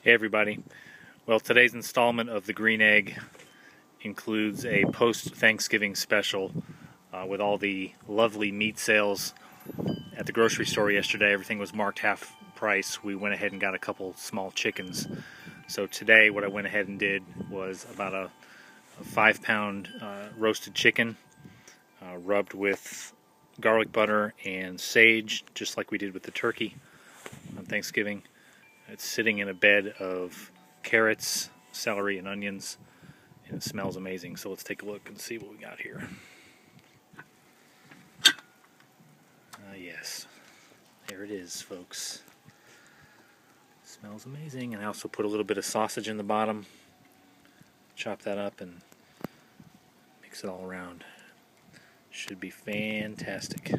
Hey everybody. Well, today's installment of the Green Egg includes a post-Thanksgiving special with all the lovely meat sales at the grocery store yesterday. Everything was marked half price. We went ahead and got a couple small chickens. So today what I went ahead and did was about a 5-pound roasted chicken rubbed with garlic butter and sage, just like we did with the turkey on Thanksgiving. It's sitting in a bed of carrots, celery, and onions, and it smells amazing. So let's take a look and see what we got here. Yes, there it is, folks. It smells amazing. And I also put a little bit of sausage in the bottom. Chop that up and mix it all around. Should be fantastic.